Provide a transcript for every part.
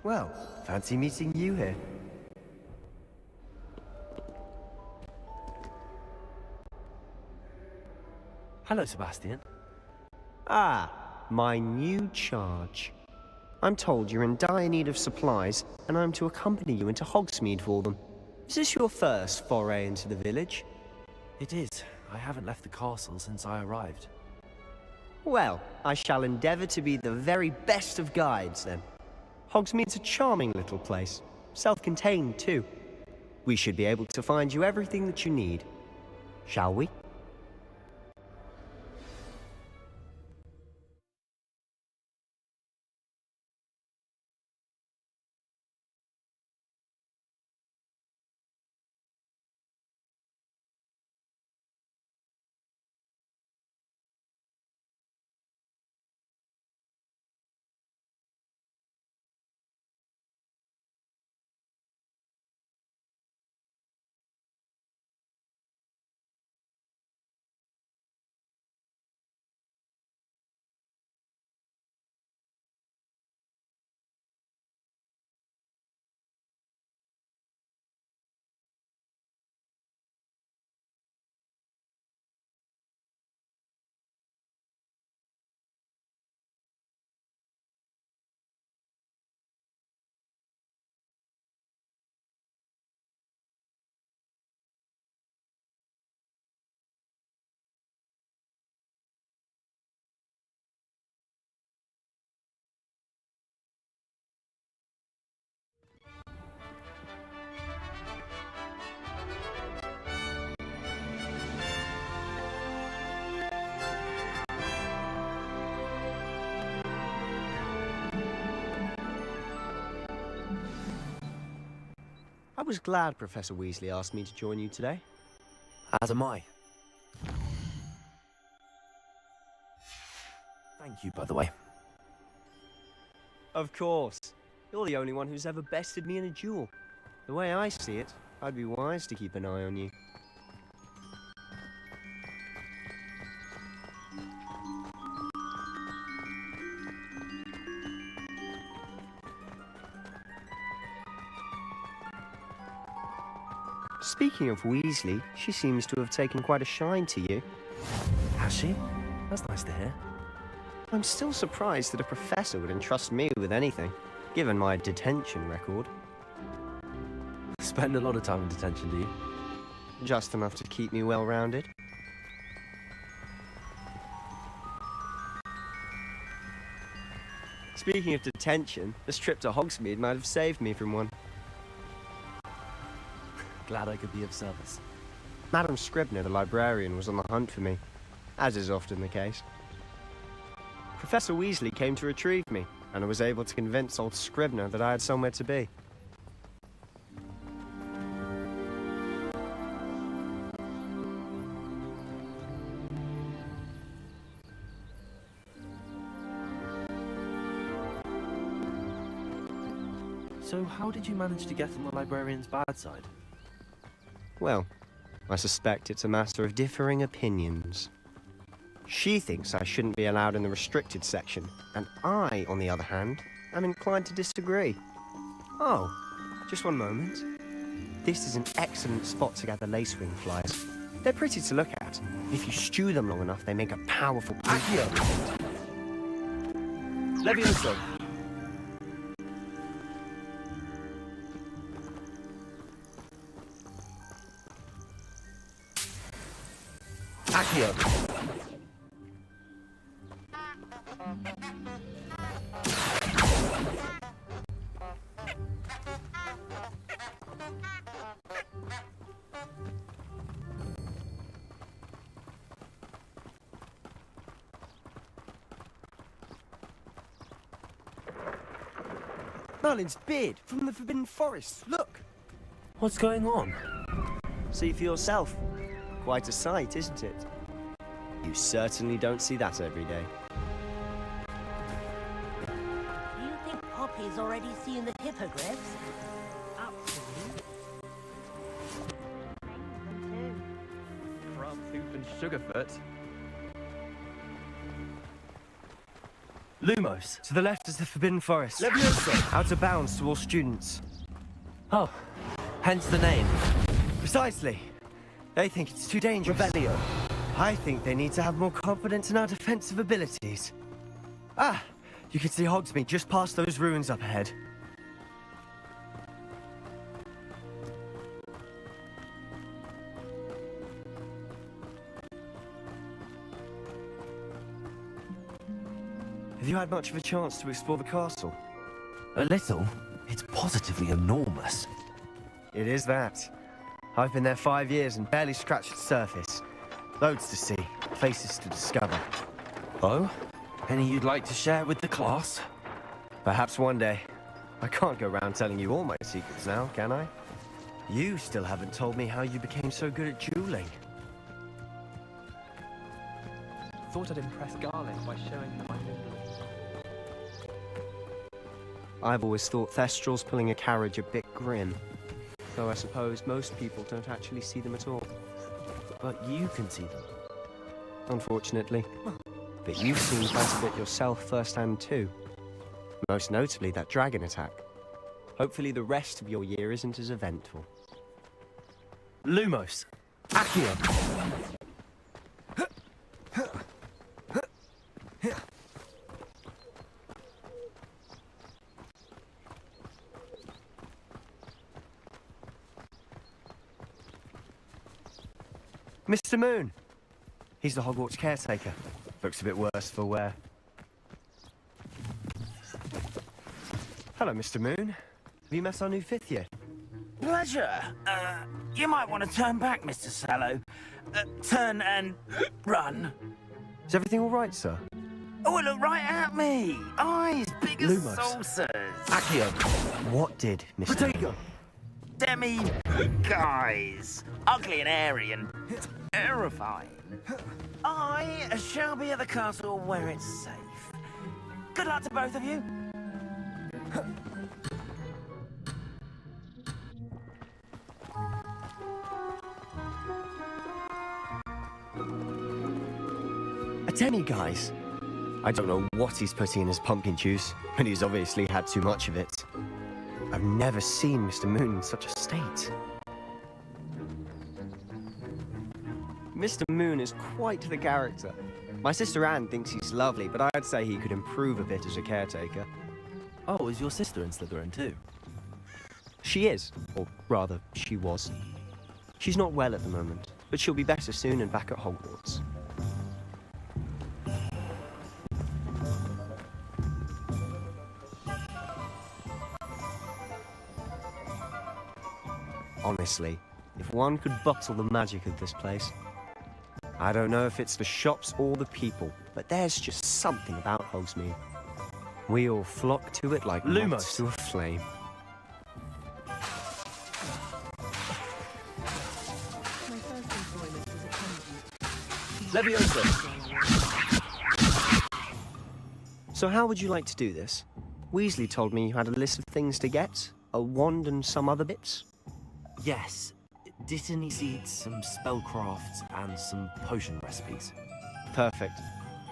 Well, fancy meeting you here. Hello, Sebastian. Ah, my new charge. I'm told you're in dire need of supplies, and I'm to accompany you into Hogsmeade for them. Is this your first foray into the village? It is. I haven't left the castle since I arrived. Well, I shall endeavour to be the very best of guides, then. Hogsmeade's a charming little place, self-contained too. We should be able to find you everything that you need. Shall we? was glad Professor Weasley asked me to join you today. As am I. Thank you, by the way. Of course. You're the only one who's ever bested me in a duel. The way I see it, I'd be wise to keep an eye on you. Speaking of Weasley, she seems to have taken quite a shine to you. Has she? That's nice to hear. I'm still surprised that a professor would entrust me with anything, given my detention record. Spend a lot of time in detention, do you? Just enough to keep me well-rounded. Speaking of detention, this trip to Hogsmeade might have saved me from one. Glad I could be of service. Madam Scribner, the librarian, was on the hunt for me, as is often the case. Professor Weasley came to retrieve me, and I was able to convince old Scribner that I had somewhere to be. So how did you manage to get on the librarian's bad side? Well, I suspect it's a matter of differing opinions. She thinks I shouldn't be allowed in the restricted section, and I, on the other hand, am inclined to disagree. Oh, just one moment. This is an excellent spot to gather lacewing flies. They're pretty to look at. If you stew them long enough, they make a powerful... Accio! Levioso! Accio! Merlin's beard from the Forbidden Forest. Look! What's going on? See for yourself. Quite a sight, isn't it? You certainly don't see that every day. Do you think Poppy's already seen the hippogriffs? Absolutely. Frog soup and Sugarfoot. Lumos. To the left is the Forbidden Forest. Levioso! Out of bounds to all students. Oh, hence the name. Precisely. They think it's too dangerous. Revelio. I think they need to have more confidence in our defensive abilities. Ah, you can see Hogsmeade just past those ruins up ahead. Have you had much of a chance to explore the castle? A little. It's positively enormous. It is that. I've been there 5 years and barely scratched the surface. Loads to see, places to discover. Oh? Any you'd like to share with the class? Perhaps one day. I can't go around telling you all my secrets now, can I? You still haven't told me how you became so good at dueling. Thought I'd impress Garlic by showing him my noodles. I've always thought Thestrals pulling a carriage a bit grim. Though I suppose most people don't actually see them at all. But you can see them. Unfortunately. But you've seen quite a bit yourself firsthand too. Most notably that dragon attack. Hopefully the rest of your year isn't as eventful. Lumos. Accio. Mr. Moon! He's the Hogwarts caretaker. Looks a bit worse for wear. Hello, Mr. Moon. Have you met our new fifth yet? Pleasure. You might want to turn back, Mr. Sallow. Turn and run. Is everything all right, sir? Oh, look right at me. Eyes big as Lumos. saucers. Accio. What did, Mr. Protego. Moon? Guys, ugly and airy and terrifying. I shall be at the castle where it's safe. Good luck to both of you. A tenny, guys. I don't know what he's putting in his pumpkin juice, but he's obviously had too much of it. I've never seen Mr. Moon in such a state. Mr. Moon is quite the character. My sister Anne thinks he's lovely, but I'd say he could improve a bit as a caretaker. Oh, is your sister in Slytherin too? She is, or rather, she was. She's not well at the moment, but she'll be better soon and back at Hogwarts. Honestly, if one could bottle the magic of this place. I don't know if it's the shops or the people, but there's just something about Hogsmeade. We all flock to it like moths to a flame. My first employment was a convent. Leviosa! So how would you like to do this? Weasley told me you had a list of things to get, a wand and some other bits. Yes. Dittany seeds, some spellcrafts, and some potion recipes. Perfect.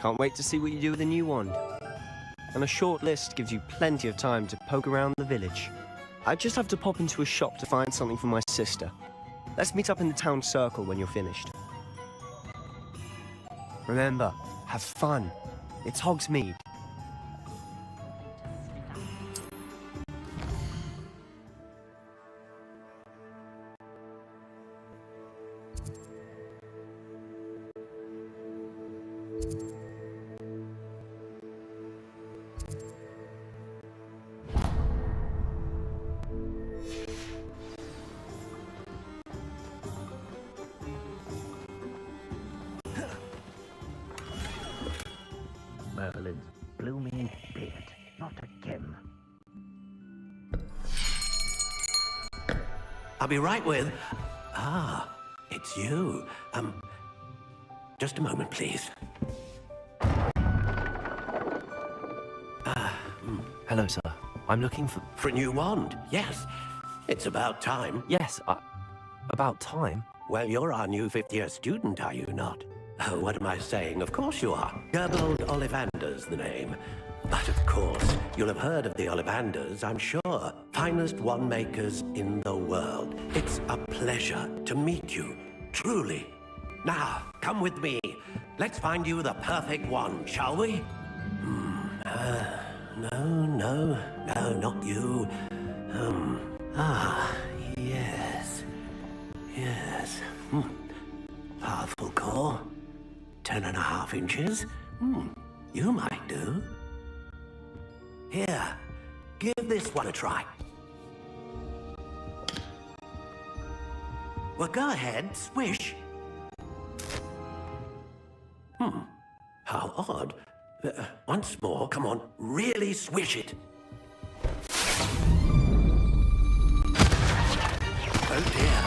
Can't wait to see what you do with the new wand. And a short list gives you plenty of time to poke around the village. I just have to pop into a shop to find something for my sister. Let's meet up in the town circle when you're finished. Remember, have fun. It's Hogsmeade. Merlin's blooming beard, not again. I'll be right with... Ah, it's you. Just a moment, please. Hello, sir. I'm looking for... For a new wand, yes. It's about time. Yes, about time. Well, you're our new fifth-year student, are you not? Oh, what am I saying? Of course you are. Gerbold Ollivander's the name. But of course, you'll have heard of the Ollivanders, I'm sure. Finest wand makers in the world. It's a pleasure to meet you, truly. Now, come with me. Let's find you the perfect wand, shall we? No, not you. Yes. Powerful core. 10.5 inches. You might do. Here, give this one a try. Well, go ahead, swish. How odd. Once more, come on, really swish it. Oh dear.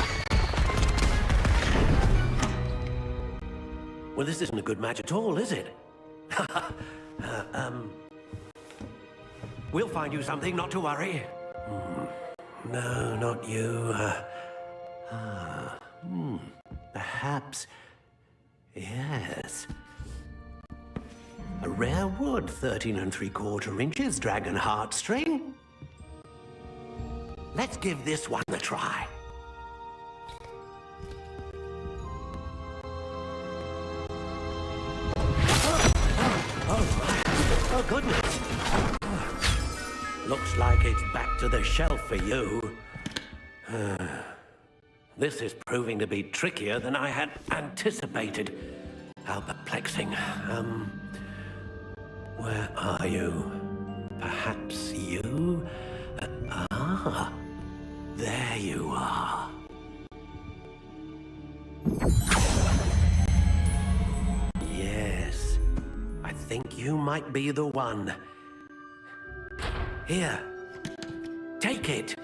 Well, this isn't a good match at all, is it? We'll find you something, not to worry. No, not you. Perhaps... Yes. A rare wood, 13 3/4 inches, dragon heartstring. Let's give this one a try. Oh, goodness. Looks like it's back to the shelf for you. This is proving to be trickier than I had anticipated. How perplexing. Where are you? Perhaps you? There you are. Yes, I think you might be the one. Here, take it.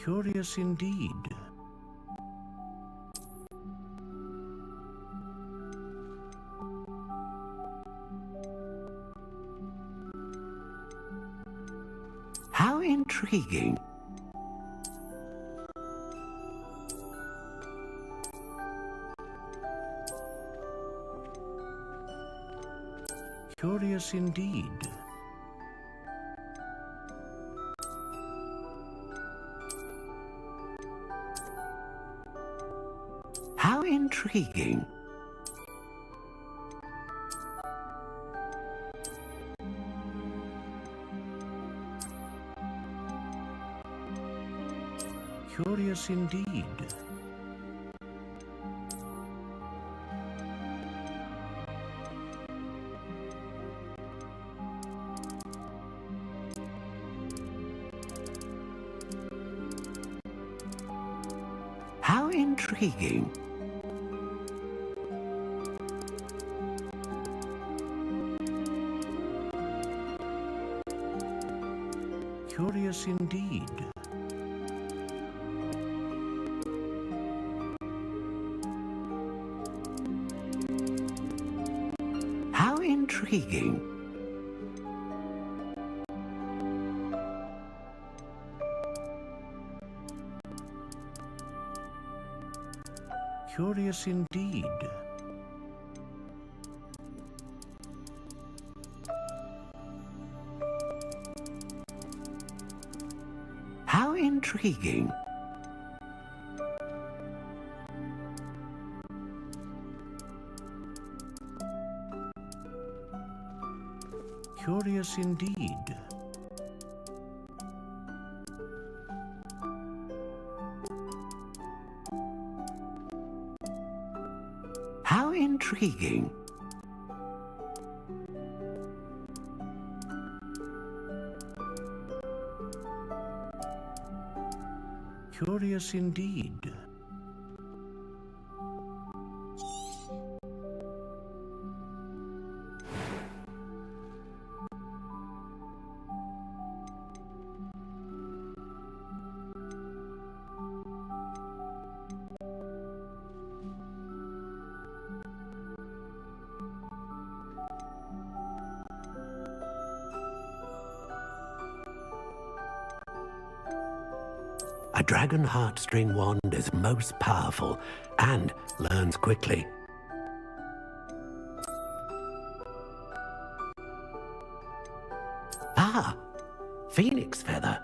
Curious indeed. How intriguing. Curious indeed. How intriguing. Curious indeed. How intriguing. Curious indeed. How intriguing. Curious indeed. How intriguing. Curious indeed. How intriguing. Curious indeed. A dragon heartstring wand is most powerful and learns quickly. Ah, phoenix feather.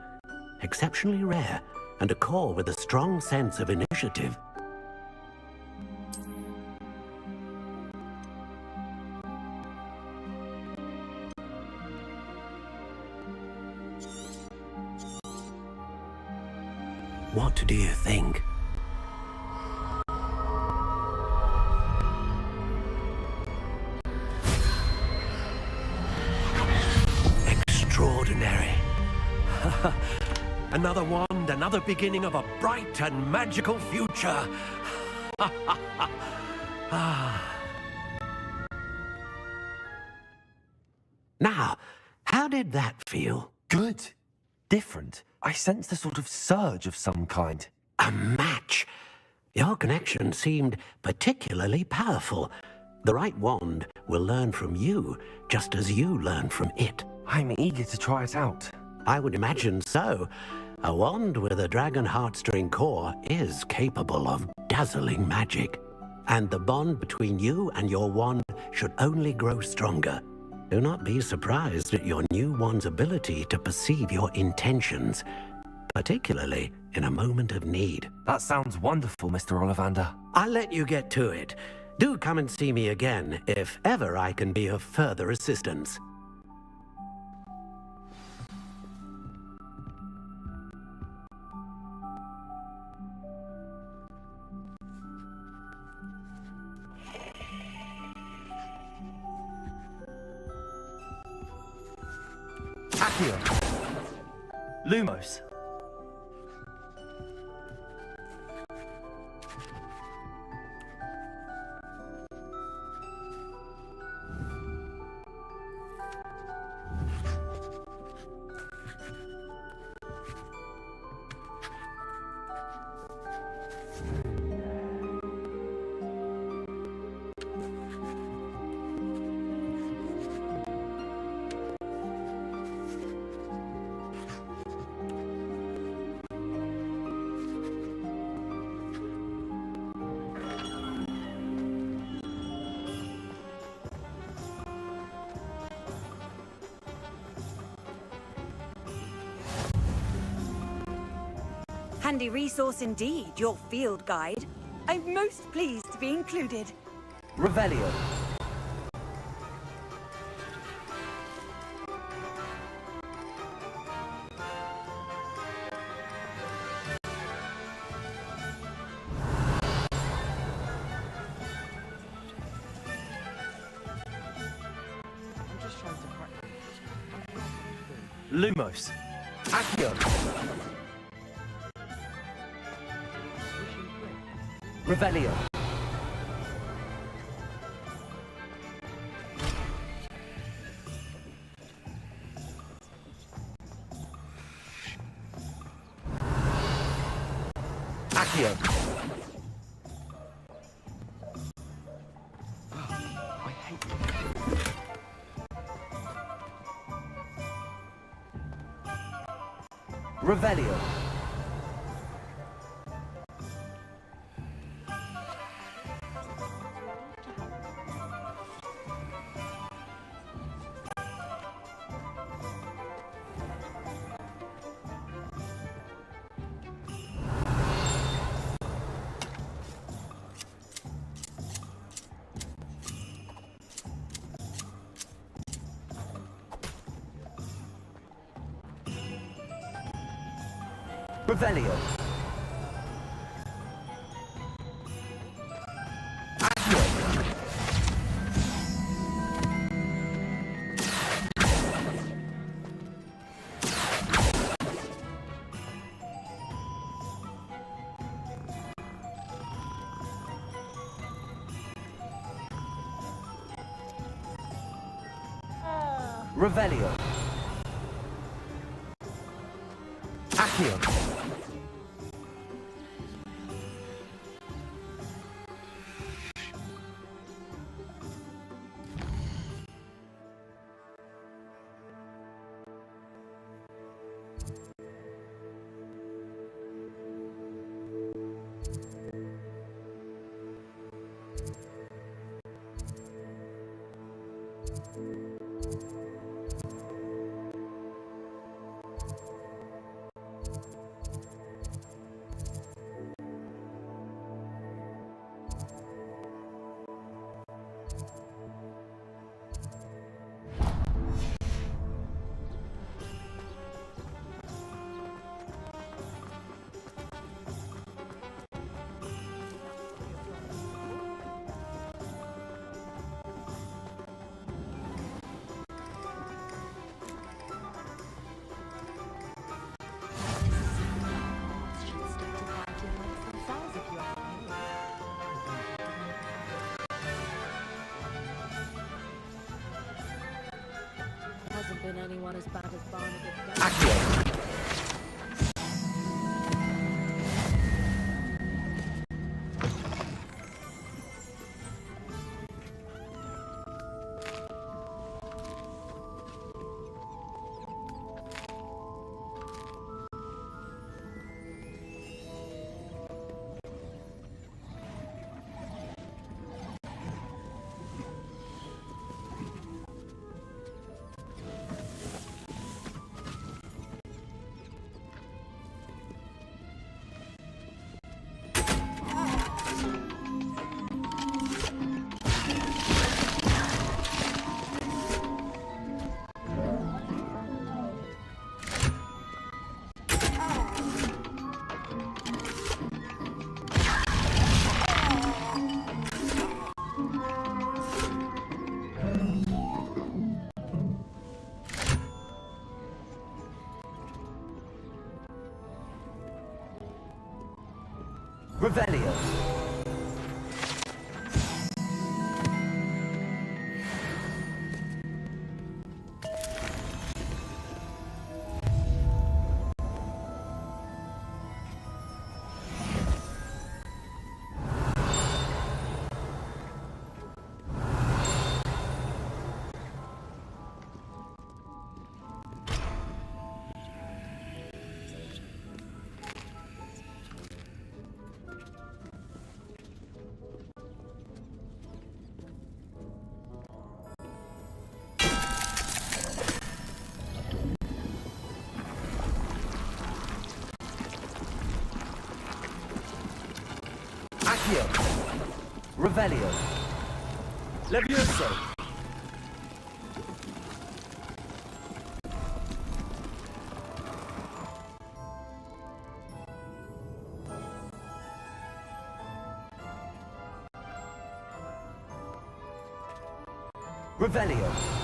Exceptionally rare, and a core with a strong sense of initiative. What do you think? Extraordinary. Another wand, another beginning of a bright and magical future. Now, how did that feel? Good. Different. I sensed a sort of surge of some kind. A match. Your connection seemed particularly powerful. The right wand will learn from you, just as you learn from it. I'm eager to try it out. I would imagine so. A wand with a dragon heartstring core is capable of dazzling magic. And the bond between you and your wand should only grow stronger. Do not be surprised at your new wand's ability to perceive your intentions, particularly in a moment of need. That sounds wonderful, Mr. Ollivander. I'll let you get to it. Do come and see me again if ever I can be of further assistance. Accio. Lumos. handy resource indeed, your field guide. I'm most pleased to be included. Revelio. I'm just trying to practice. Lumos. Accio. Swishing quick. Revelio. Accio. I hate it. Revelio. Revelio. Accio. Revelio. Accio. Hasn't been anyone as bad as Barnaby. Accio. Revelio. Accio. Revelio. Levioso. Revelio.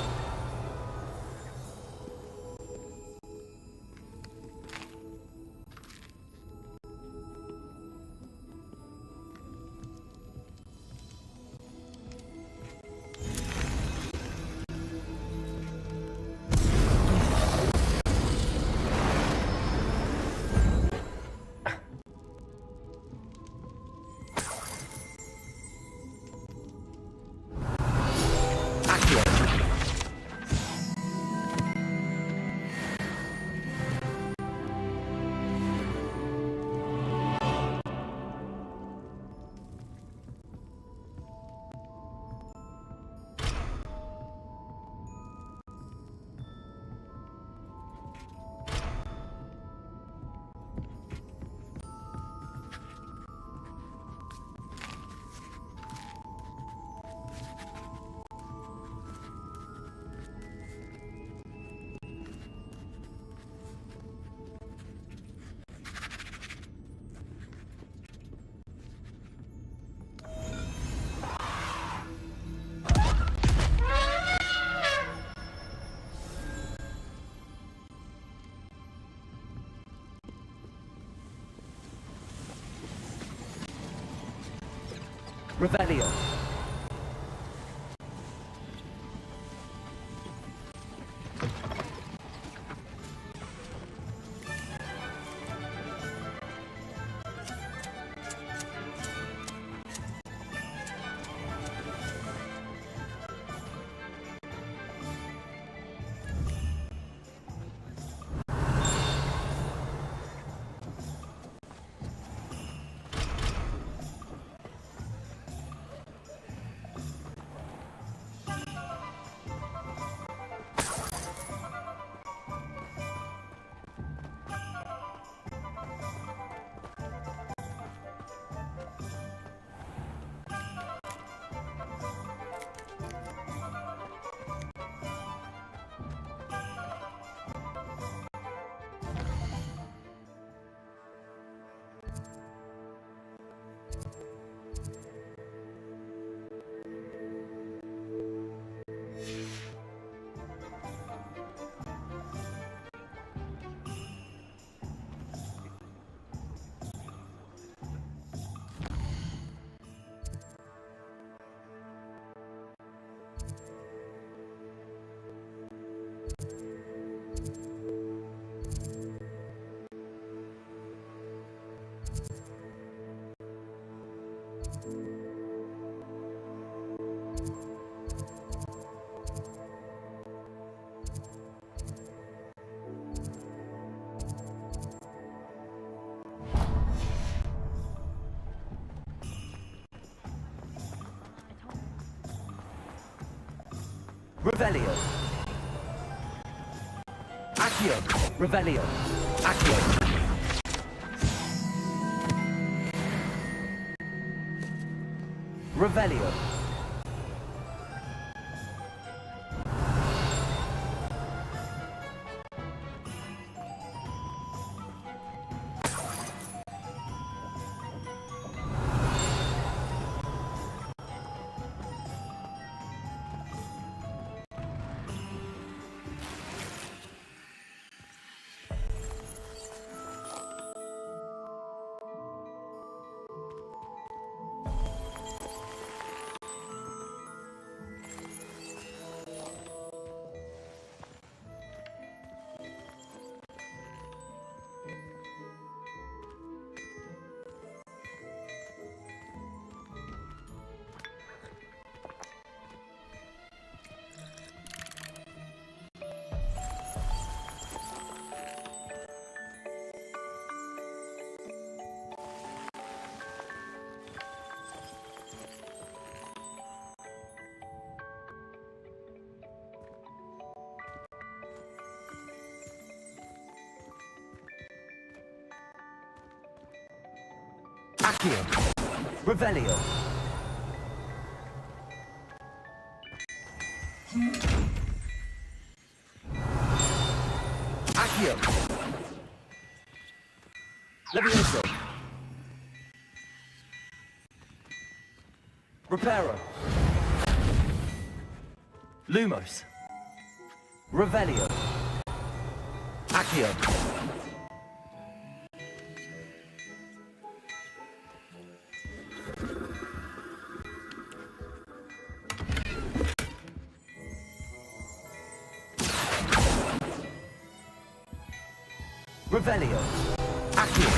Revelio. Revelio. Accio. Revelio. Accio. Revelio. Accio. Revelio. Accio. Levioso. Reparo. Lumos. Revelio. Accio. Revelio. Accio.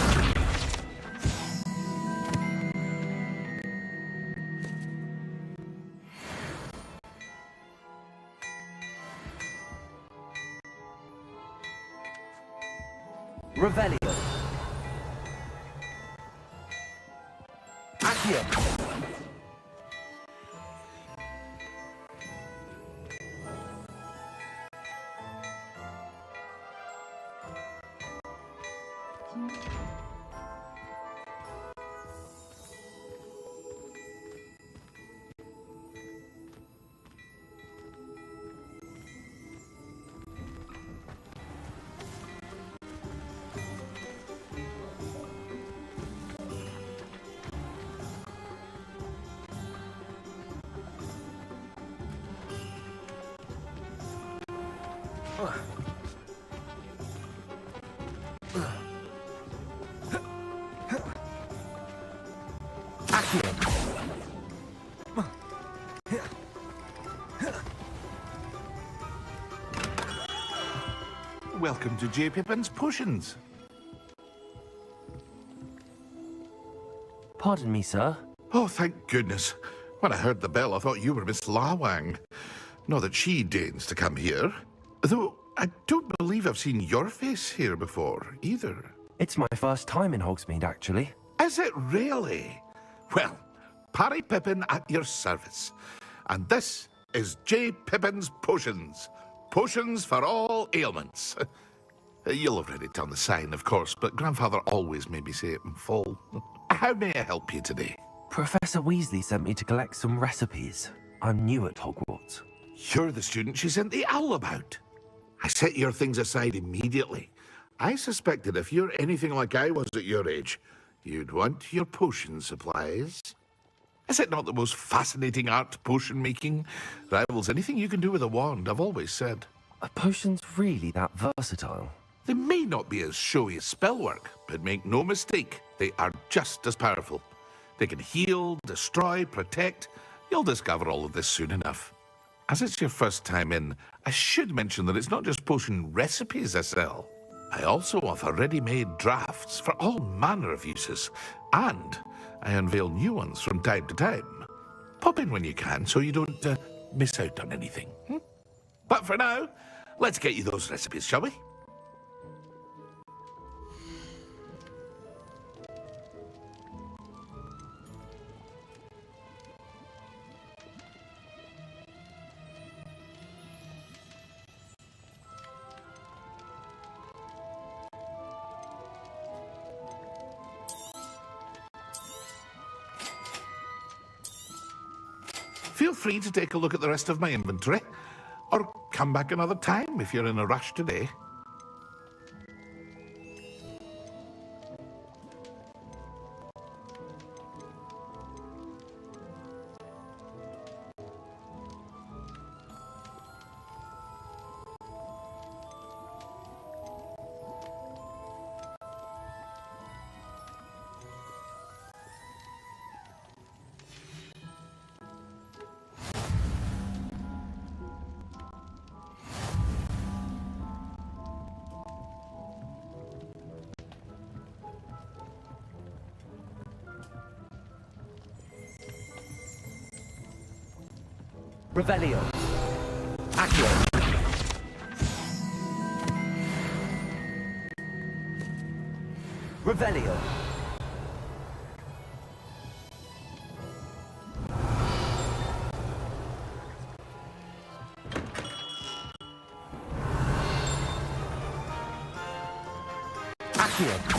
Revelio. Accio. Welcome to J. Pippin's Potions. Pardon me, sir. Oh, thank goodness. When I heard the bell, I thought you were Miss Lawang. Not that she deigns to come here. Though I don't believe I've seen your face here before, either. It's my first time in Hogsmeade, actually. Is it really? Well, Parry Pippin at your service. And this is J. Pippin's Potions. Potions for all ailments. You'll have read it on the sign, of course, but Grandfather always made me say it in full. How may I help you today? Professor Weasley sent me to collect some recipes. I'm new at Hogwarts. You're the student she sent the owl about. I set your things aside immediately. I suspected if you're anything like I was at your age, you'd want your potion supplies. Is it not the most fascinating art, potion making? Rivals anything you can do with a wand, I've always said. Are potions really that versatile? They may not be as showy as spellwork, but make no mistake, they are just as powerful. They can heal, destroy, protect. You'll discover all of this soon enough. As it's your first time in, I should mention that it's not just potion recipes I sell. I also offer ready-made drafts for all manner of uses, and I unveil new ones from time to time. Pop in when you can so you don't miss out on anything. But for now, let's get you those recipes, shall we? Feel free to take a look at the rest of my inventory, or come back another time if you're in a rush today. Revelio. Accio. Revelio. Accio.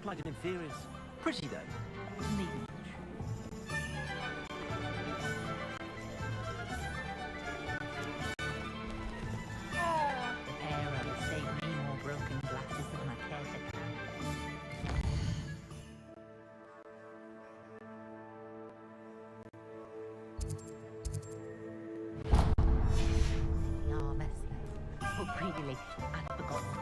like an inferior's. Pretty, though. Needn't. The pair will save me more broken glasses than I care to count. Ah, merci. Oh, really, I'd forgotten.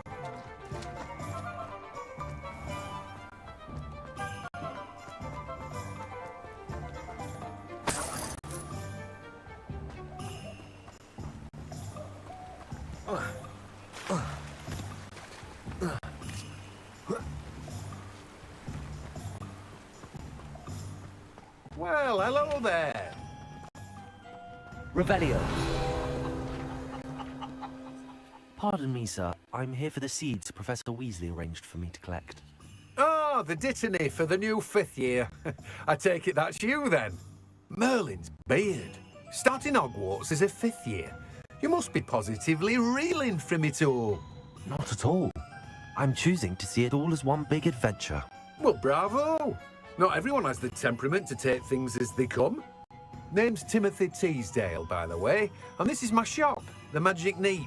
Well, hello there. Revelio. Pardon me, sir. I'm here for the seeds Professor Weasley arranged for me to collect. Oh, the dittany for the new 5th year. I take it that's you, then. Merlin's beard. Starting Hogwarts as a 5th year. You must be positively reeling from it all. Not at all. I'm choosing to see it all as one big adventure. Well, bravo. Not everyone has the temperament to take things as they come. Name's Timothy Teasdale, by the way, and this is my shop, the Magic Neep.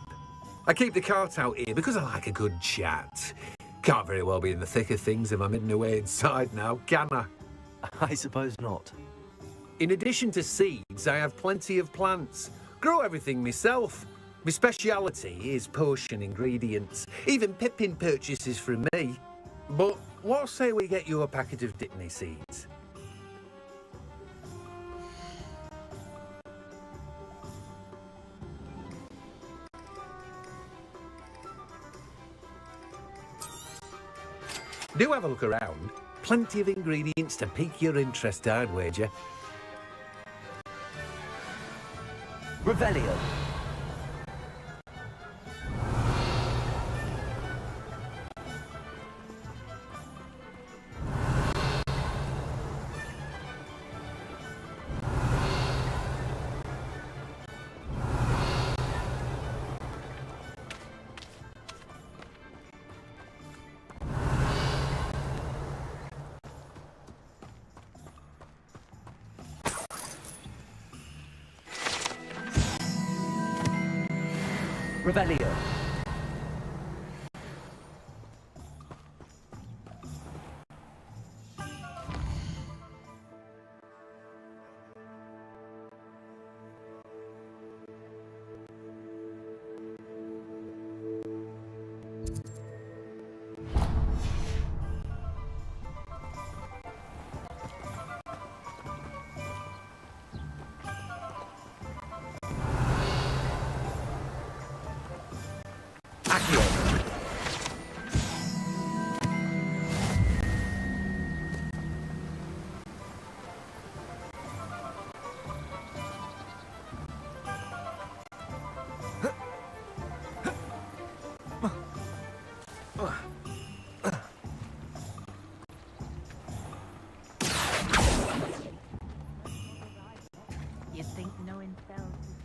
I keep the cart out here because I like a good chat. Can't very well be in the thick of things if I'm hidden away inside now, can I? I suppose not. In addition to seeds, I have plenty of plants. Grow everything myself. My speciality is potion ingredients. Even Pippin purchases from me. But what say we get you a packet of dittany seeds? Do have a look around. Plenty of ingredients to pique your interest, I'd wager. Revelio. Revelio. You'd think knowing spells is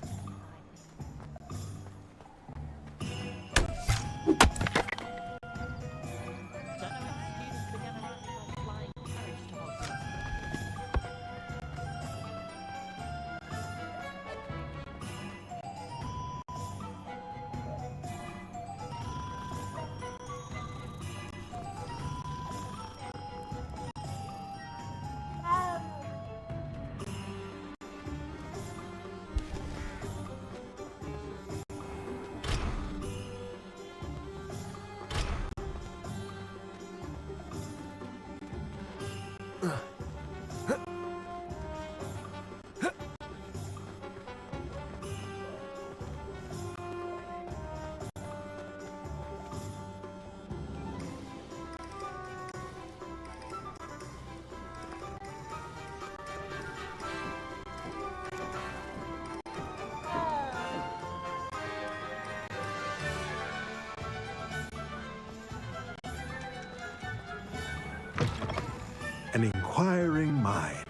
An inquiring mind.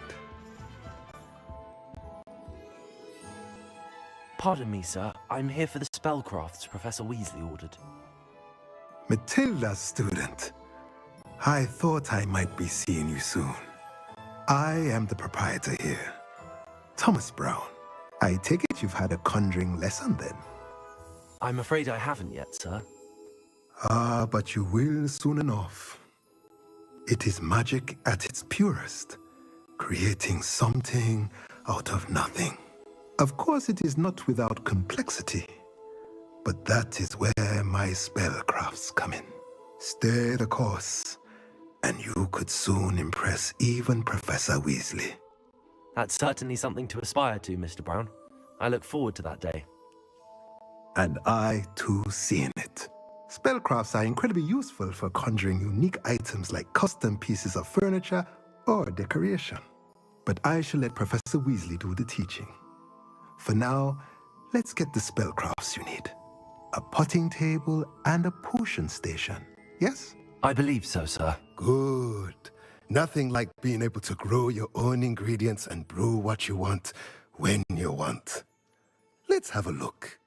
Pardon me, sir. I'm here for the spellcrafts Professor Weasley ordered. Matilda's student. I thought I might be seeing you soon. I am the proprietor here, Thomas Brown. I take it you've had a conjuring lesson then? I'm afraid I haven't yet, sir. Ah, but you will soon enough. It is magic at its purest, creating something out of nothing. Of course, it is not without complexity, but that is where my spellcrafts come in. Stay the course, and you could soon impress even Professor Weasley. That's certainly something to aspire to, Mr. Brown. I look forward to that day. And I, too, seeing it. Spellcrafts are incredibly useful for conjuring unique items like custom pieces of furniture or decoration. But I shall let Professor Weasley do the teaching. For now, let's get the spellcrafts you need. A potting table and a potion station, yes? I believe so, sir. Good. Nothing like being able to grow your own ingredients and brew what you want when you want. Let's have a look.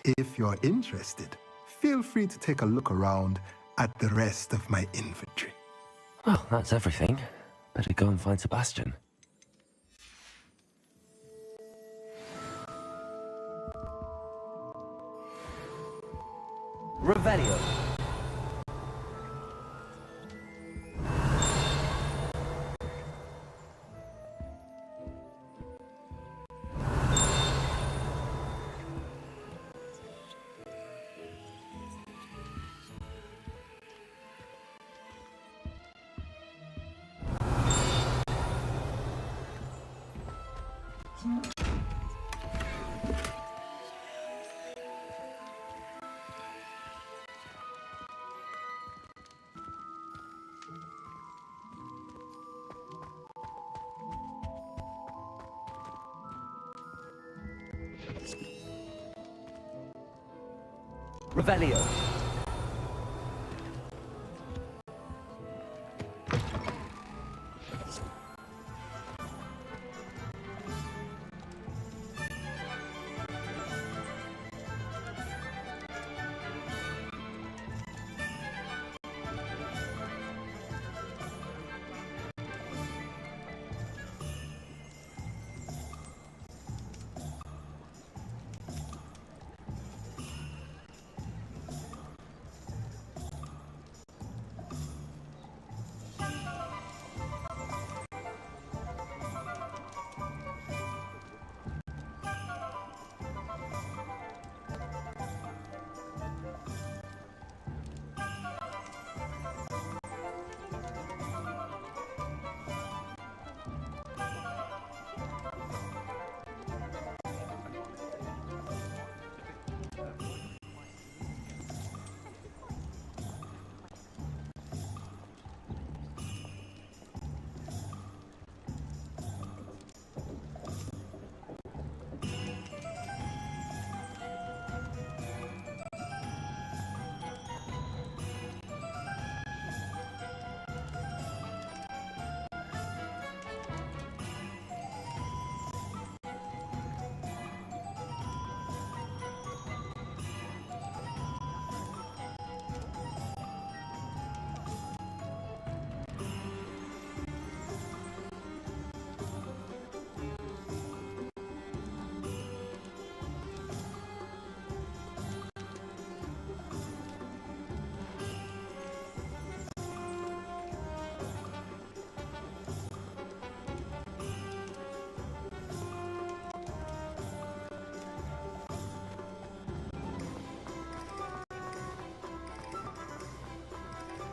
If you're interested, feel free to take a look around at the rest of my inventory. Well, that's everything. Better go and find Sebastian. Revelio. Revelio.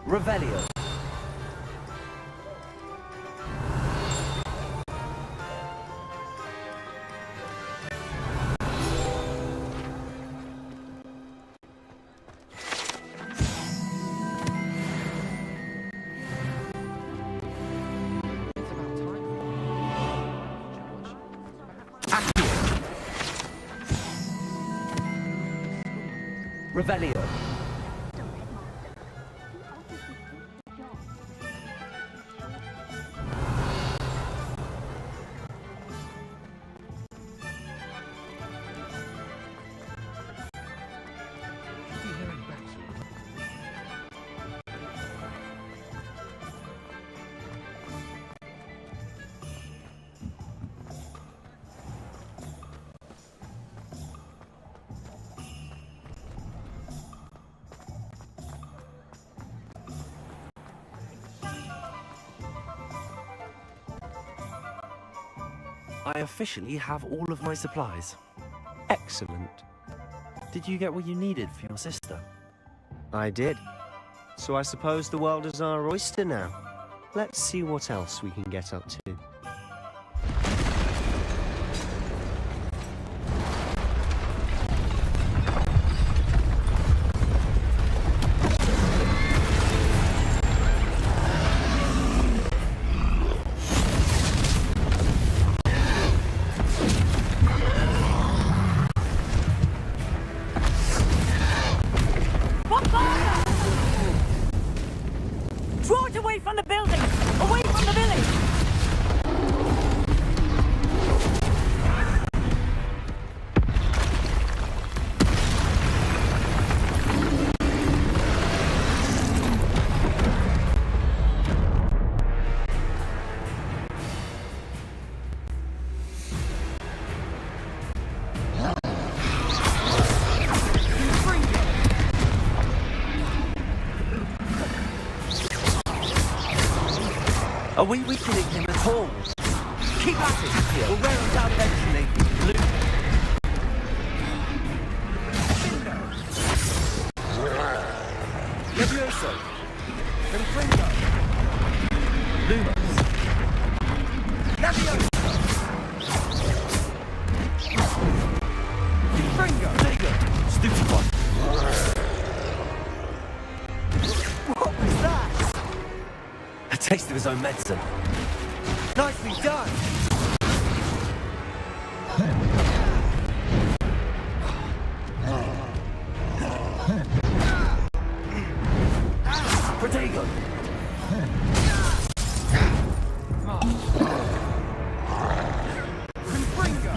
Revelio. Revelio. I officially have all of my supplies. Excellent. Did you get what you needed for your sister? I did. So I suppose the world is our oyster now. Let's see what else we can get up to. Draw it away from the building! Away from the village! Are we weakening him at all? Keep at it! We'll wear him down eventually. Levioso! Confringo! Lumos! Levioso! Confringo! Digo! Stupid one! What was that? A taste of his own medicine. Nicely done! Protego! Confringo!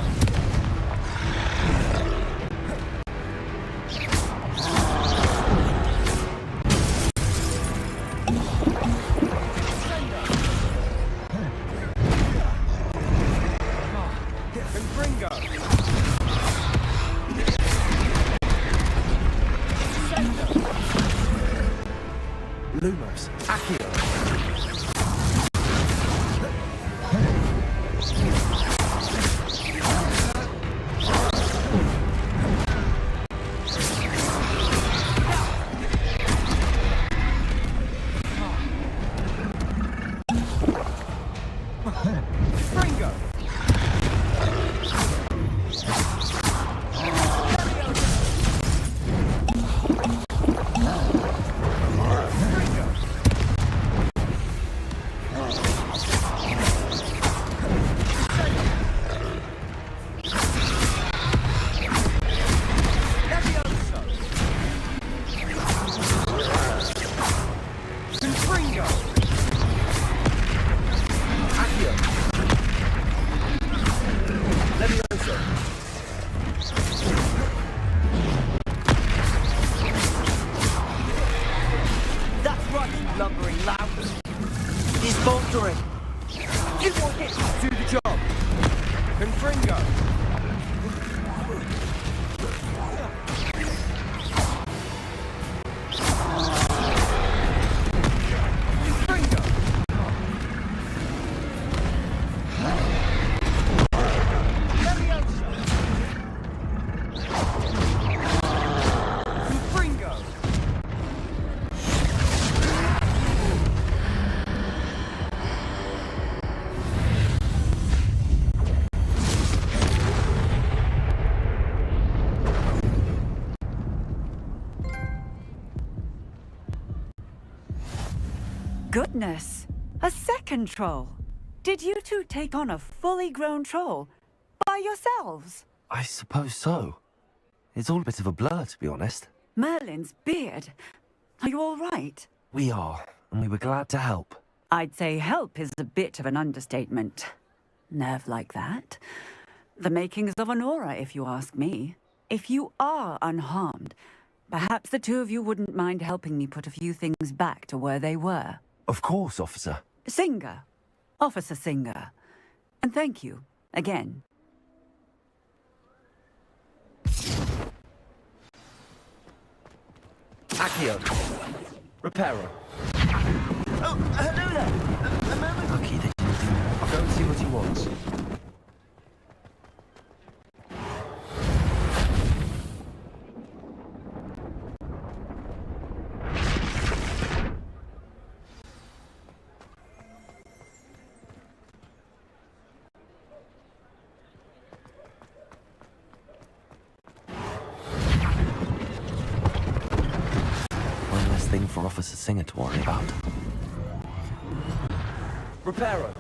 Lumos, Accio. Fringo. Lumbering loudly. He's faltering. You want it to do the job. Confringo. Confringo. Levioso. Confringo. Goodness! A second troll! Did you two take on a fully grown troll? By yourselves? I suppose so. It's all a bit of a blur, to be honest. Merlin's beard. Are you all right? We are, and we were glad to help. I'd say help is a bit of an understatement. Nerve like that. The makings of an aura, if you ask me. If you are unharmed, perhaps the two of you wouldn't mind helping me put a few things back to where they were. Of course, officer. Singer. Officer Singer. And thank you, again. Accio. Reparo. Oh, hello there. A moment. Lucky they didn't do more. Go and see what he wants. thing for Officer Singer to worry about. Reparo!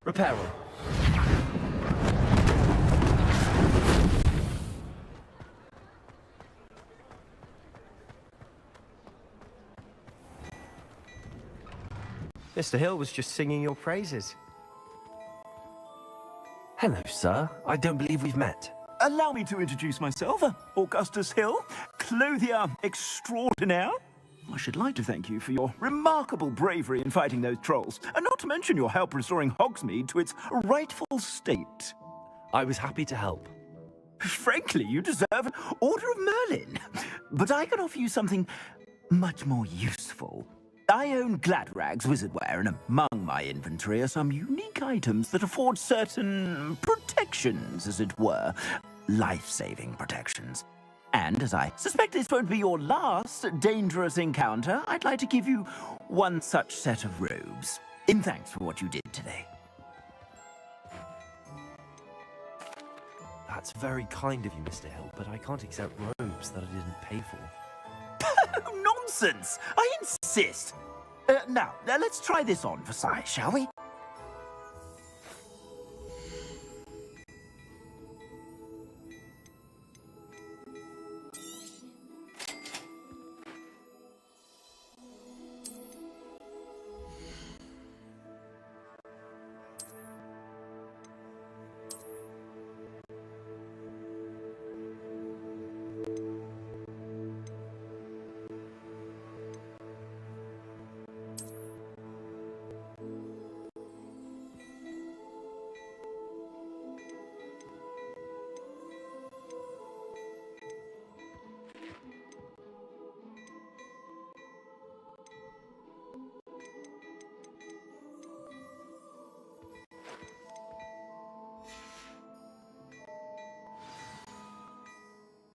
Reparo! Mr. Hill was just singing your praises. Hello, sir. I don't believe we've met. Allow me to introduce myself, Augustus Hill, clothier extraordinaire. I should like to thank you for your remarkable bravery in fighting those trolls, and not to mention your help restoring Hogsmeade to its rightful state. I was happy to help. Frankly, you deserve an Order of Merlin. But I can offer you something much more useful. I own Gladrag's wizardware, and among my inventory are some unique items that afford certain protections, as it were. Life-saving protections. And as I suspect this won't be your last dangerous encounter, I'd like to give you one such set of robes, in thanks for what you did today. That's very kind of you, Mr. Hill, but I can't accept robes that I didn't pay for. Nonsense! I insist! Now, let's try this on for size, shall we?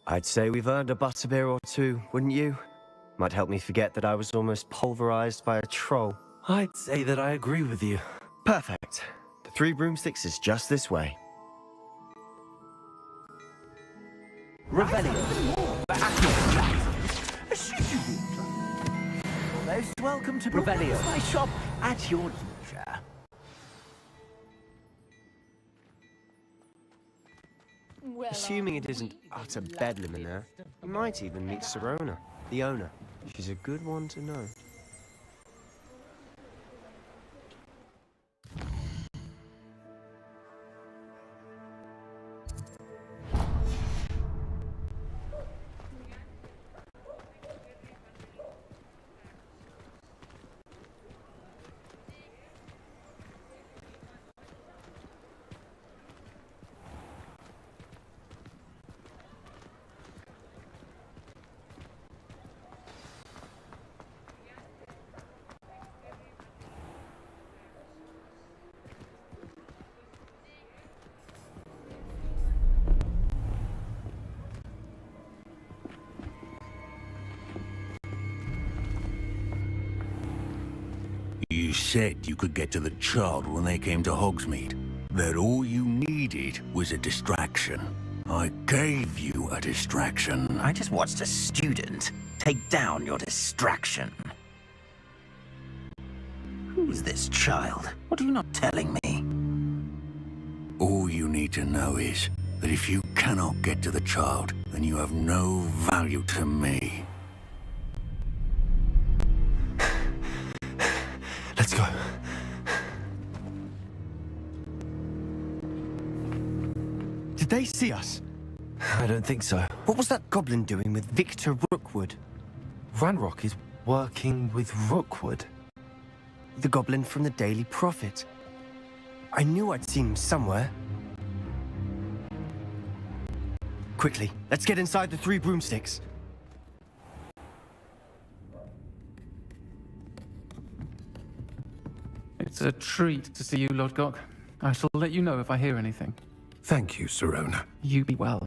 I'd say we've earned a butterbeer or two, wouldn't you? Might help me forget that I was almost pulverized by a troll. I'd say that I agree with you. Perfect. The 3 broomsticks is just this way. Revelio. Most welcome to Revelio. my shop at your leisure. Assuming it isn't utter bedlam in there, you might even meet Serona, the owner. She's a good one to know. You said you could get to the child when they came to Hogsmeade. That all you needed was a distraction. I gave you a distraction. I just watched a student take down your distraction. Who is this child? What are you not telling me? All you need to know is that if you cannot get to the child, then you have no value to me. Let's go. Did they see us? I don't think so. What was that goblin doing with Victor Rookwood? Ranrock is working with Rookwood. The goblin from the Daily Prophet. I knew I'd seen him somewhere. Quickly, let's get inside the three broomsticks. It's a treat to see you, Lodgok. I shall let you know if I hear anything. Thank you, Sirona. You be well.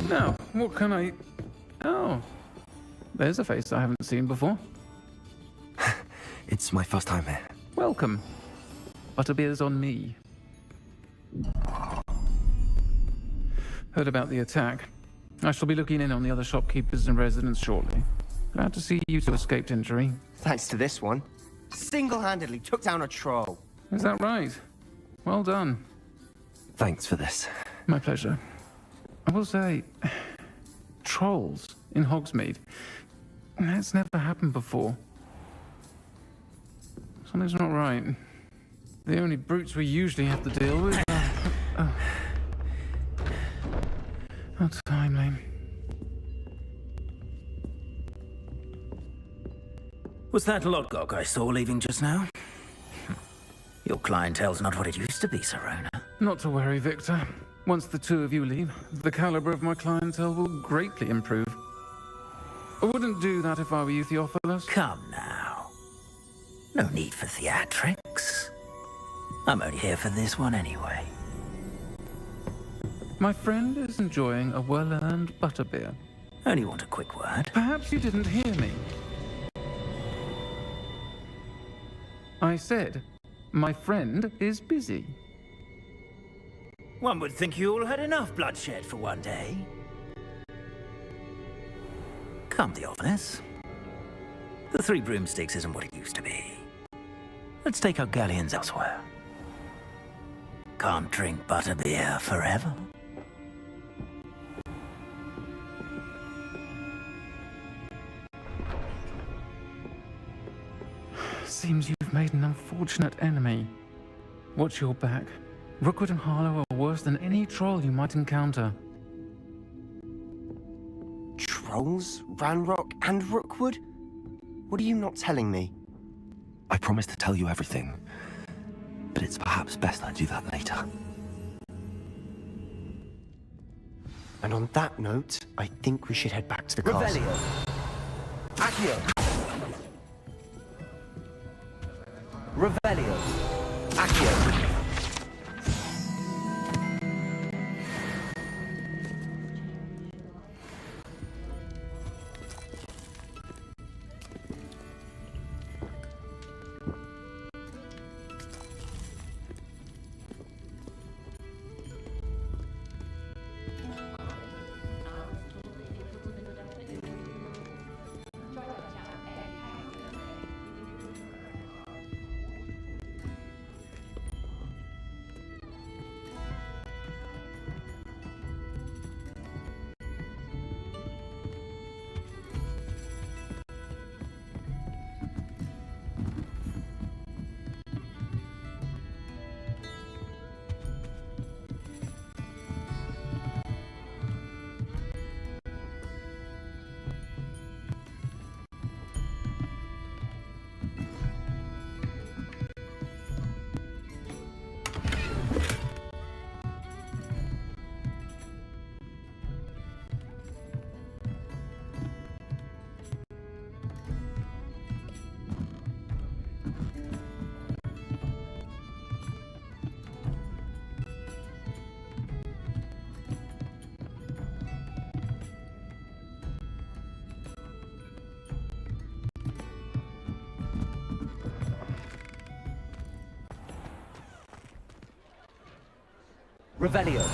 Now, what can I... Oh, there's a face I haven't seen before. It's my first time here. Welcome. Butterbeer's on me. Heard about the attack. I shall be looking in on the other shopkeepers and residents shortly. Glad to see you two escaped injury. Thanks to this one. Single-handedly took down a troll. Is that right? Well done. Thanks for this. My pleasure. I will say, trolls in Hogsmeade. That's never happened before. Something's not right. The only brutes we usually have to deal with are... How timely. Was that Lodgok I saw leaving just now? Your clientele's not what it used to be, Sirona. Not to worry, Victor. Once the two of you leave, the caliber of my clientele will greatly improve. I wouldn't do that if I were you, Theophilus. Come now. No need for theatrics. I'm only here for this one anyway. My friend is enjoying a well-earned butterbeer. Only want a quick word. Perhaps you didn't hear me. I said, my friend is busy. One would think you all had enough bloodshed for one day. Come, Theophilus. The Three Broomsticks isn't what it used to be. Let's take our galleons elsewhere. Can't drink butterbeer forever. Seems you've made an unfortunate enemy. Watch your back. Rookwood and Harlow are worse than any troll you might encounter. Trolls? Ranrock and Rookwood? What are you not telling me? I promised to tell you everything, but it's perhaps best I do that later. And on that note, I think we should head back to the castle. Revelio. Accio. Revelio. Accio. Revelio.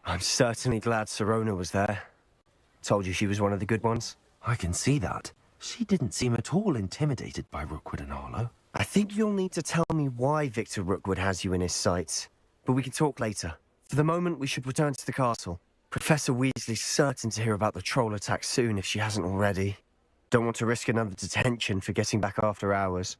I'm certainly glad Sirona was there. Told you she was one of the good ones. I can see that. She didn't seem at all intimidated by Rookwood and Arlo. I think you'll need to tell me why Victor Rookwood has you in his sights. But we can talk later. For the moment, we should return to the castle. Professor Weasley's certain to hear about the troll attack soon if she hasn't already. Don't want to risk another detention for getting back after hours.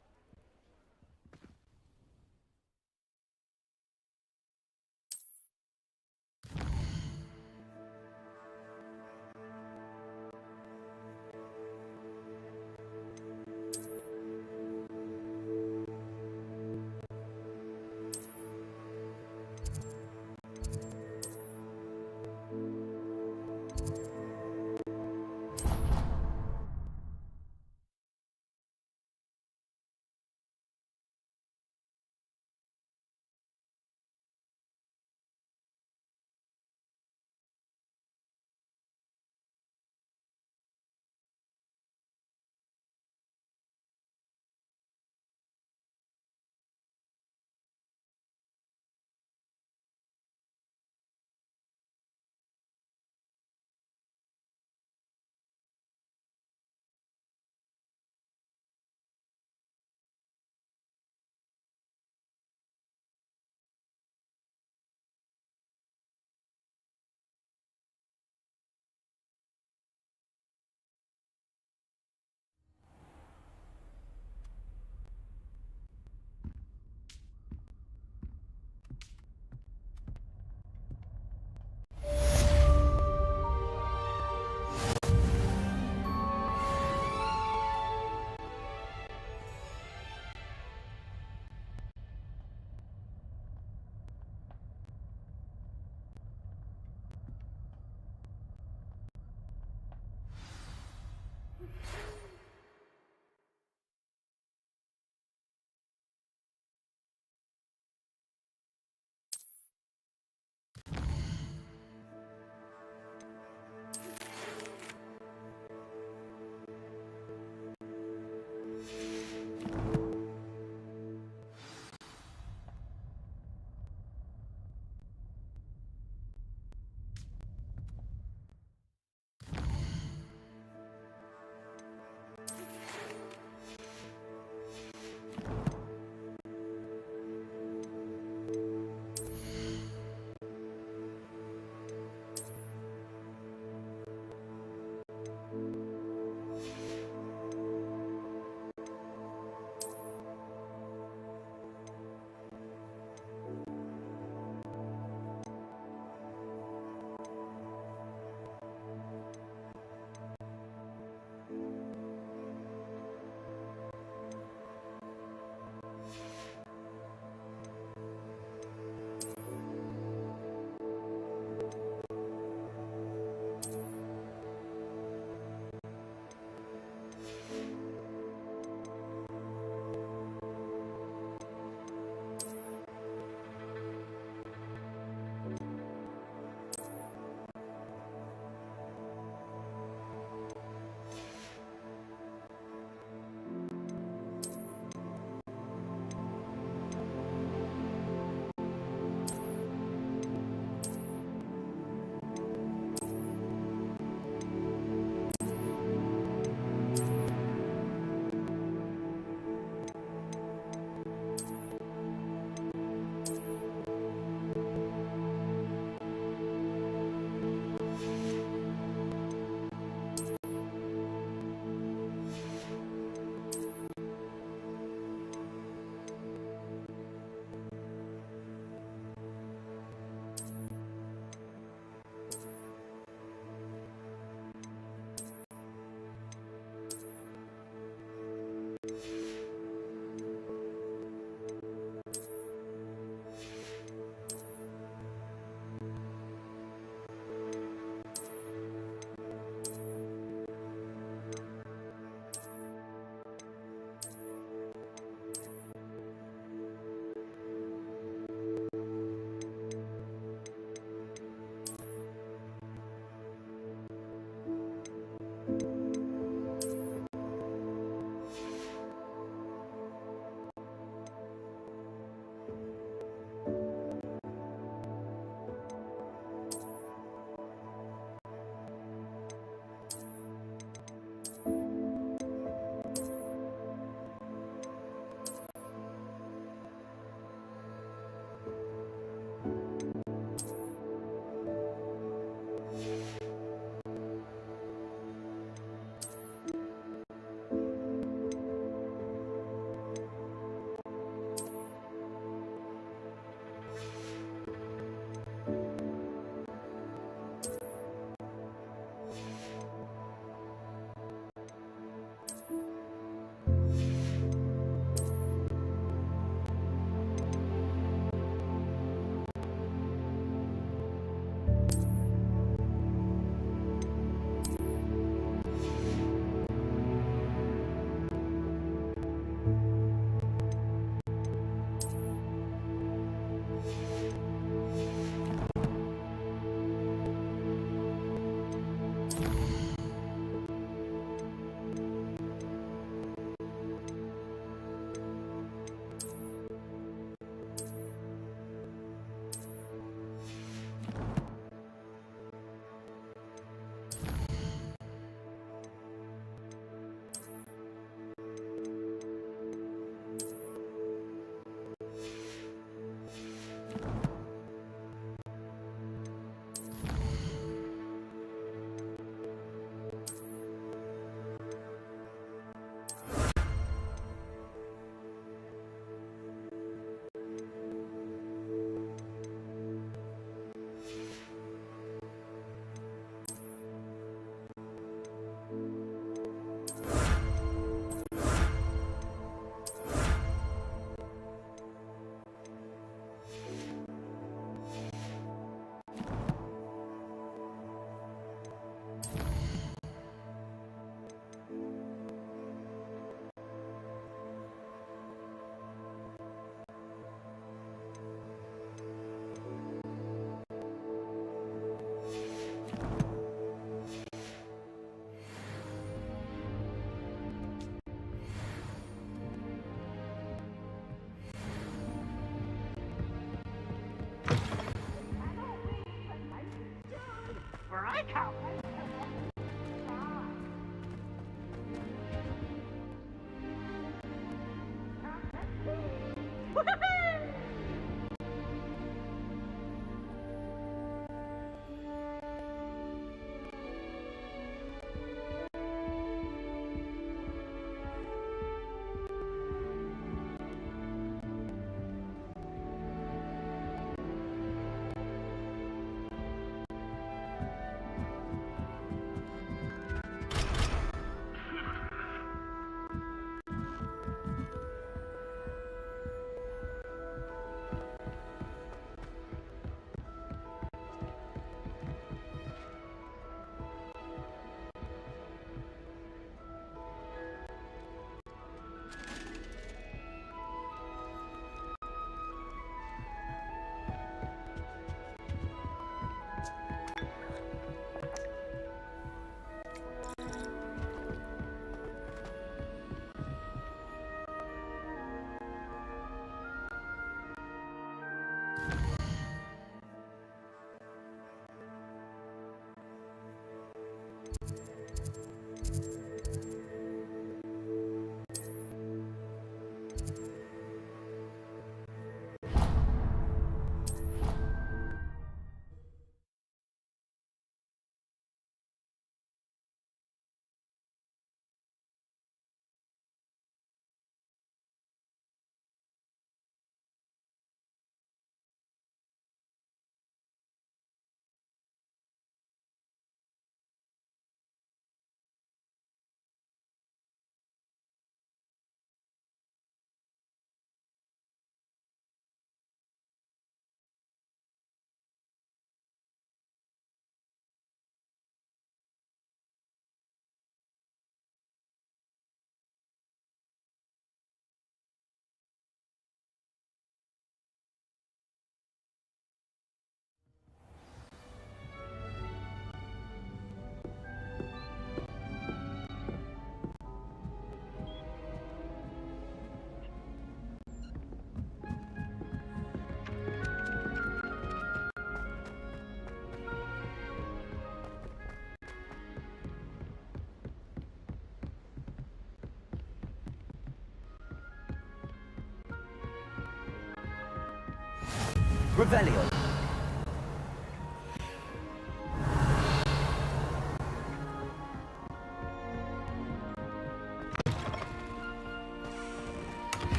Revelio.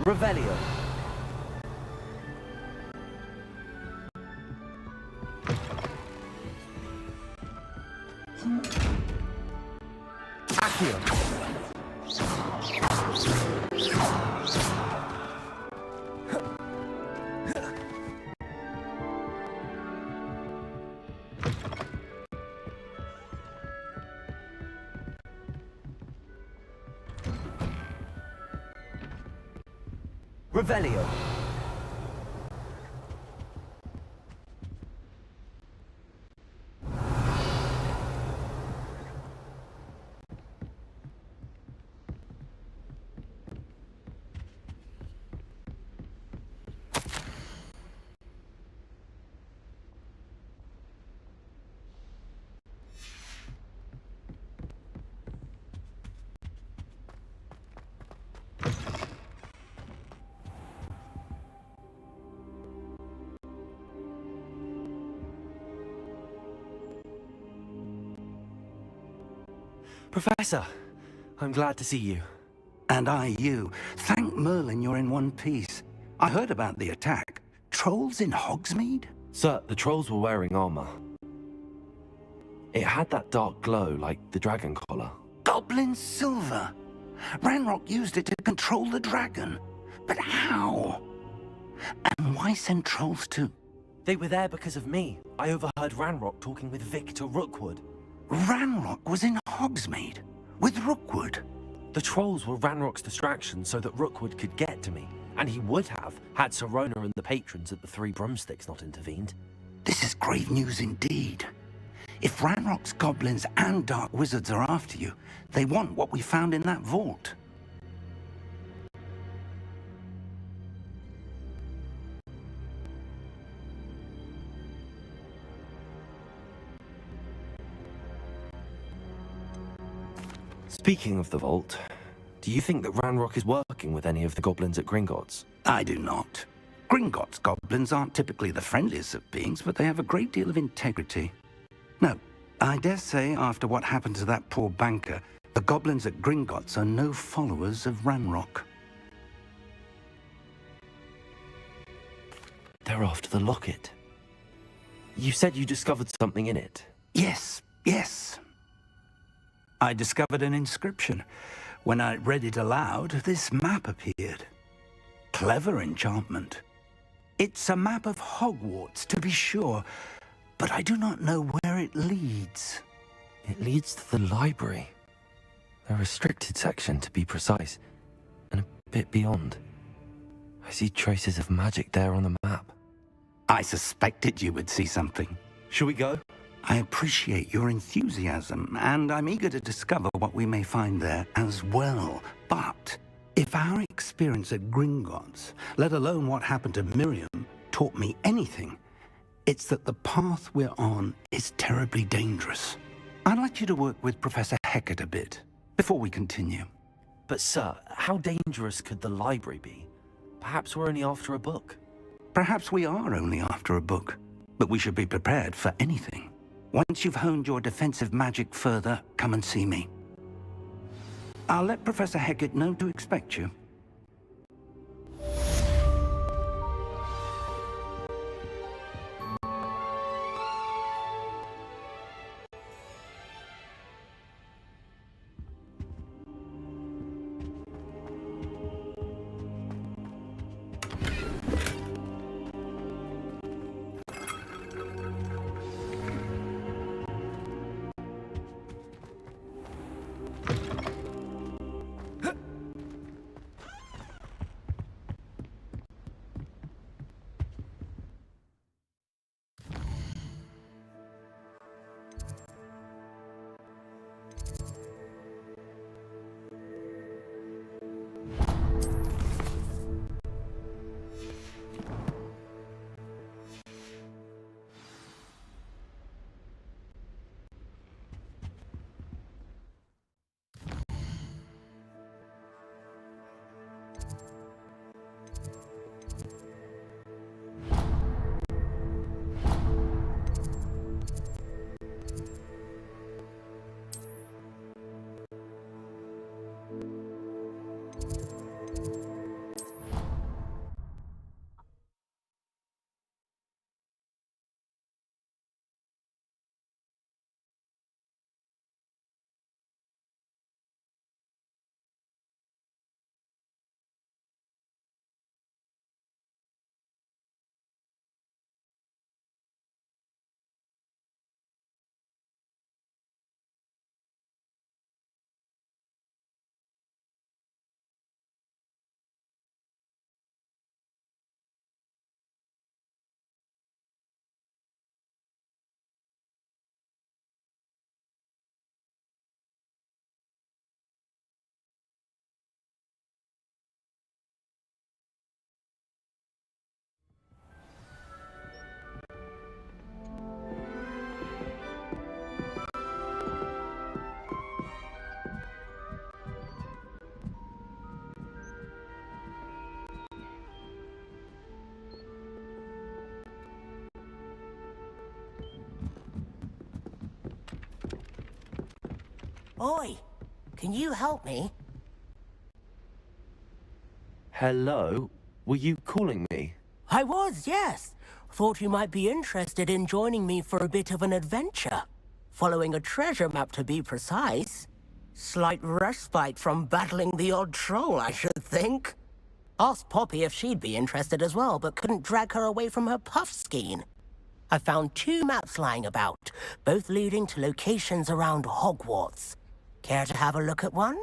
Revelio. Accio. Revelio. Professor, I'm glad to see you. And I you. Thank Merlin you're in one piece. I heard about the attack. Trolls in Hogsmeade? Sir, the trolls were wearing armor. It had that dark glow like the dragon collar. Goblin silver. Ranrock used it to control the dragon. But how? And why send trolls too? They were there because of me. I overheard Ranrock talking with Victor Rookwood. Ranrock was in Hogsmeade with Rookwood. The trolls were Ranrock's distraction so that Rookwood could get to me. And he would have, had Sirona and the patrons at the Three Broomsticks not intervened. This is grave news indeed. If Ranrock's goblins and dark wizards are after you, they want what we found in that vault. Speaking of the vault, do you think that Ranrock is working with any of the goblins at Gringotts? I do not. Gringotts goblins aren't typically the friendliest of beings, but they have a great deal of integrity. No, I dare say after what happened to that poor banker, the goblins at Gringotts are no followers of Ranrock. They're after the locket. You said you discovered something in it. Yes, yes. I discovered an inscription. When I read it aloud, this map appeared. Clever enchantment. It's a map of Hogwarts, to be sure, but I do not know where it leads. It leads to the library. A restricted section, to be precise, and a bit beyond. I see traces of magic there on the map. I suspected you would see something. Shall we go? I appreciate your enthusiasm, and I'm eager to discover what we may find there as well. But if our experience at Gringotts, let alone what happened to Miriam, taught me anything, it's that the path we're on is terribly dangerous. I'd like you to work with Professor Hecat a bit before we continue. But sir, how dangerous could the library be? Perhaps we're only after a book. Perhaps we are only after a book, but we should be prepared for anything. Once you've honed your defensive magic further, come and see me. I'll let Professor Hecat know to expect you. Oi, can you help me? Hello? Were you calling me? I was, yes. Thought you might be interested in joining me for a bit of an adventure. Following a treasure map, to be precise. Slight respite from battling the odd troll, I should think. Asked Poppy if she'd be interested as well, but couldn't drag her away from her puff skein. I found 2 maps lying about, both leading to locations around Hogwarts. Care to have a look at one?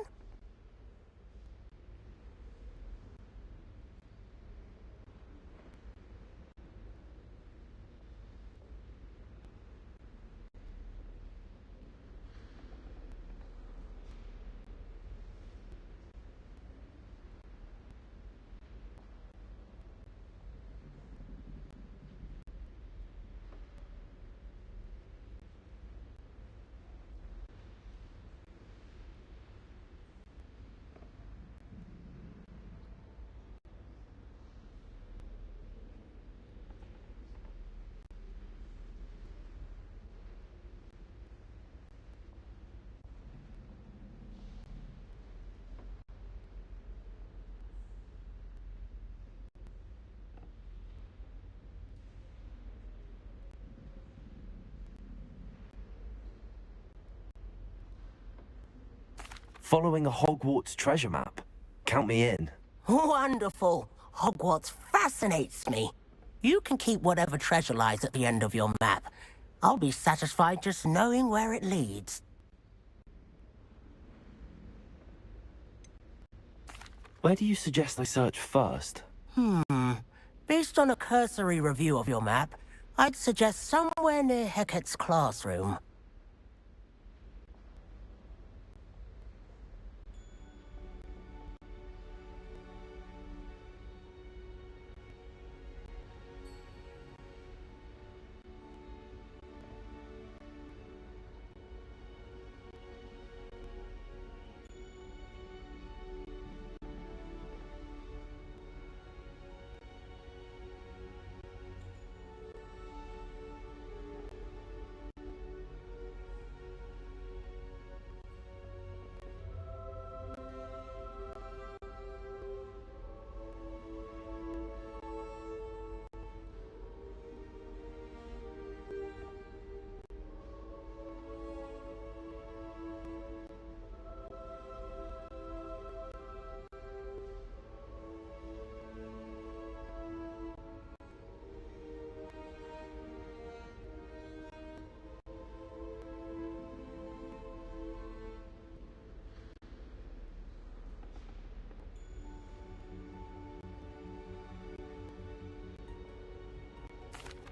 Following a Hogwarts treasure map. Count me in. Wonderful. Hogwarts fascinates me. You can keep whatever treasure lies at the end of your map. I'll be satisfied just knowing where it leads. Where do you suggest I search first? Based on a cursory review of your map, I'd suggest somewhere near Hecat's classroom.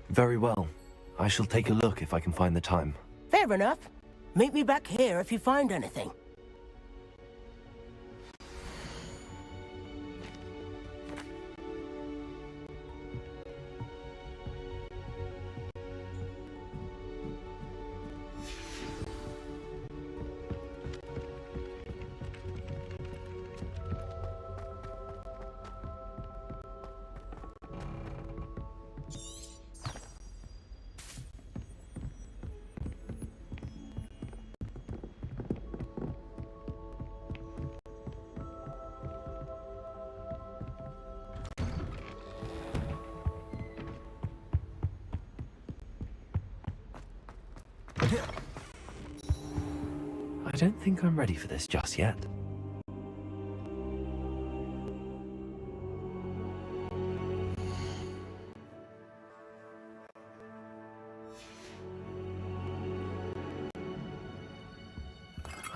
Very well. I shall take a look if I can find the time. Fair enough. Meet me back here if you find anything. I don't think I'm ready for this just yet.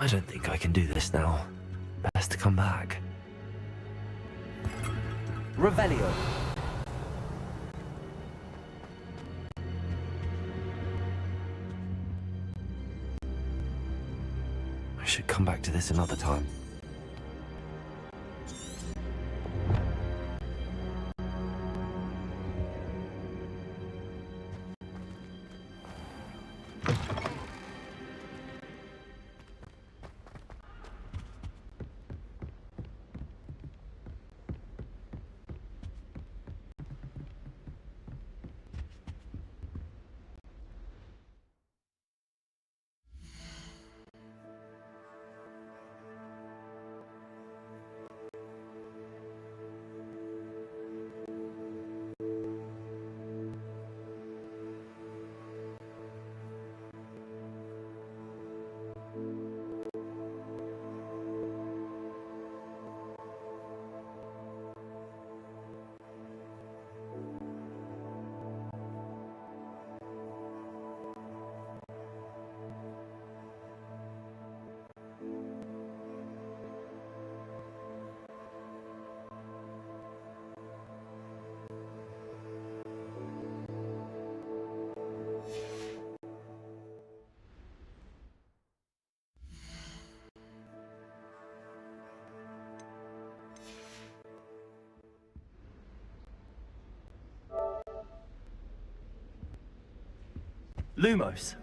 I don't think I can do this now. Best to come back. Revelio. I should come back to this another time. Lumos.